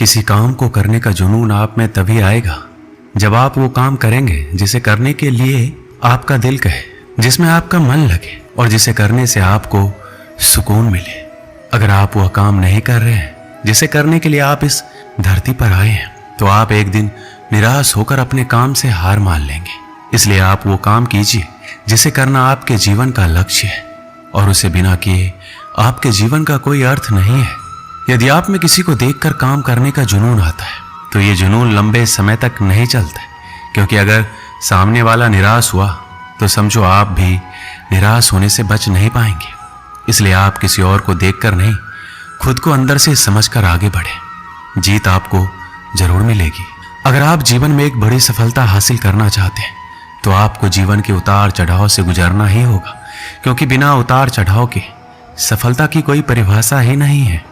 किसी काम को करने का जुनून आप में तभी आएगा जब आप वो काम करेंगे जिसे करने के लिए आपका दिल कहे, जिसमें आपका मन लगे और जिसे करने से आपको सुकून मिले। अगर आप वह काम नहीं कर रहे हैं जिसे करने के लिए आप इस धरती पर आए हैं, तो आप एक दिन निराश होकर अपने काम से हार मान लेंगे। इसलिए आप वो काम कीजिए जिसे करना आपके जीवन का लक्ष्य है, और उसे बिना किए आपके जीवन का कोई अर्थ नहीं है। यदि आप में किसी को देखकर काम करने का जुनून आता है, तो ये जुनून लंबे समय तक नहीं चलता, क्योंकि अगर सामने वाला निराश हुआ तो समझो आप भी निराश होने से बच नहीं पाएंगे। इसलिए आप किसी और को देखकर नहीं, खुद को अंदर से समझकर आगे बढ़े। जीत आपको जरूर मिलेगी। अगर आप जीवन में एक बड़ी सफलता हासिल करना चाहते हैं, तो आपको जीवन के उतार चढ़ाव से गुजरना ही होगा, क्योंकि बिना उतार चढ़ाव के सफलता की कोई परिभाषा ही नहीं है।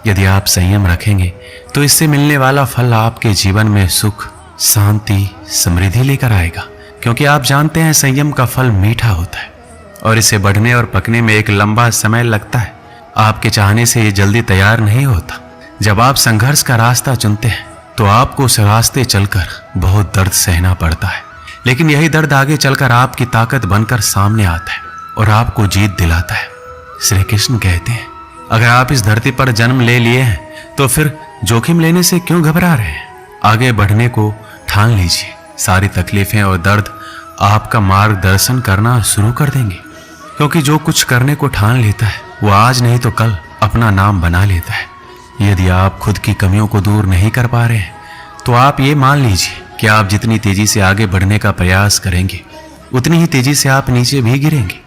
यदि आप संयम रखेंगे तो इससे मिलने वाला फल आपके जीवन में सुख, शांति, समृद्धि लेकर आएगा, क्योंकि आप जानते हैं संयम का फल मीठा होता है और इसे बढ़ने और पकने में एक लंबा समय लगता है। आपके चाहने से ये जल्दी तैयार नहीं होता। जब आप संघर्ष का रास्ता चुनते हैं तो आपको उस रास्ते चलकर बहुत दर्द सहना पड़ता है, लेकिन यही दर्द आगे चलकर आपकी ताकत बनकर सामने आता है और आपको जीत दिलाता है। श्री कृष्ण कहते हैं, अगर आप इस धरती पर जन्म ले लिए हैं तो फिर जोखिम लेने से क्यों घबरा रहे हैं? आगे बढ़ने को ठान लीजिए। सारी तकलीफें और दर्द आपका मार्गदर्शन करना शुरू कर देंगे, क्योंकि जो कुछ करने को ठान लेता है वो आज नहीं तो कल अपना नाम बना लेता है। यदि आप खुद की कमियों को दूर नहीं कर पा रहे हैं, तो आप ये मान लीजिए कि आप जितनी तेजी से आगे बढ़ने का प्रयास करेंगे, उतनी ही तेजी से आप नीचे भी गिरेंगे।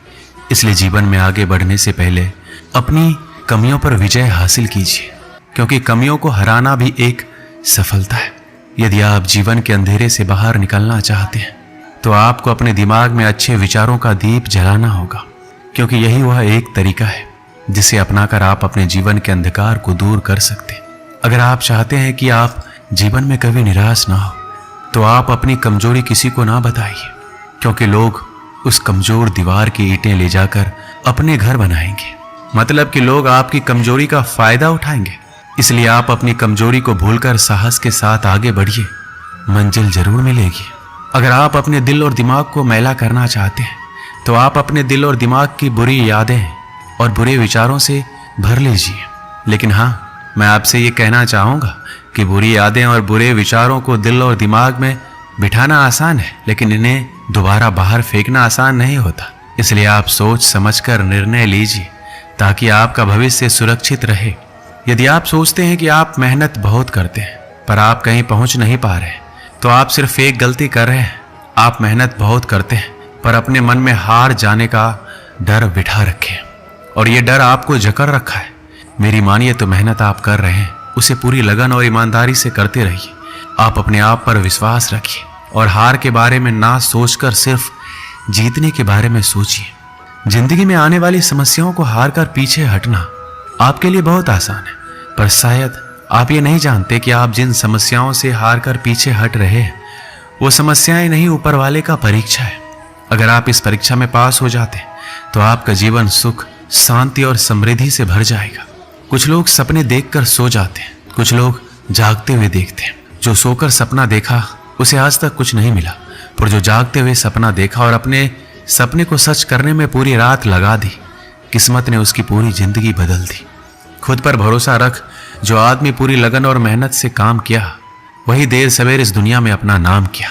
इसलिए जीवन में आगे बढ़ने से पहले अपनी कमियों पर विजय हासिल कीजिए, क्योंकि कमियों को हराना भी एक सफलता है। यदि आप जीवन के अंधेरे से बाहर निकलना चाहते हैं, तो आपको अपने दिमाग में अच्छे विचारों का दीप जलाना होगा, क्योंकि यही वह एक तरीका है जिसे अपनाकर आप अपने जीवन के अंधकार को दूर कर सकते हैं। अगर आप चाहते हैं कि आप जीवन में कभी निराश ना हो, तो आप अपनी कमजोरी किसी को ना बताइए, क्योंकि लोग उस कमजोर दीवार की ईंटें ले जाकर अपने घर बनाएंगे। मतलब कि लोग आपकी कमजोरी का फायदा उठाएंगे। इसलिए आप अपनी कमजोरी को भूलकर साहस के साथ आगे बढ़िए, मंजिल जरूर मिलेगी। अगर आप अपने दिल और दिमाग को मैला करना चाहते हैं, तो आप अपने दिल और दिमाग की बुरी यादें और बुरे विचारों से भर लीजिए। लेकिन हाँ, मैं आपसे ये कहना चाहूँगा कि बुरी यादें और बुरे विचारों को दिल और दिमाग में बिठाना आसान है, लेकिन इन्हें दोबारा बाहर फेंकना आसान नहीं होता। इसलिए आप सोच समझकर निर्णय लीजिए, ताकि आपका भविष्य सुरक्षित रहे। यदि आप सोचते हैं कि आप मेहनत बहुत करते हैं पर आप कहीं पहुंच नहीं पा रहे, तो आप सिर्फ एक गलती कर रहे हैं। आप मेहनत बहुत करते हैं पर अपने मन में हार जाने का डर बिठा रखे, और ये डर आपको जकड़ रखा है। मेरी मानिए तो मेहनत आप कर रहे हैं, उसे पूरी लगन और ईमानदारी से करते रहिए। आप अपने आप पर विश्वास रखिए और हार के बारे में ना सोचकर सिर्फ जीतने के बारे में सोचिए। जिंदगी में आने वाली समस्याओं को हार कर पीछे हटना आपके लिए बहुत आसान है, पर शायद आप ये नहीं जानते कि आप जिन समस्याओं से हार कर पीछे हट रहे हैं, वो समस्याएं नहीं, ऊपर वाले का परीक्षा है। अगर आप इस परीक्षा में पास हो जाते हैं, तो आपका जीवन सुख, शांति और समृद्धि से भर जाएगा। कुछ लोग सपने देखकर सो जाते हैं, कुछ लोग जागते हुए देखते हैं। जो सोकर सपना देखा उसे आज तक कुछ नहीं मिला, पर जो जागते हुए सपना देखा और अपने सपने को सच करने में पूरी रात लगा दी, किस्मत ने उसकी पूरी जिंदगी बदल दी। खुद पर भरोसा रख। जो आदमी पूरी लगन और मेहनत से काम किया, वही देर सवेर इस दुनिया में अपना नाम किया।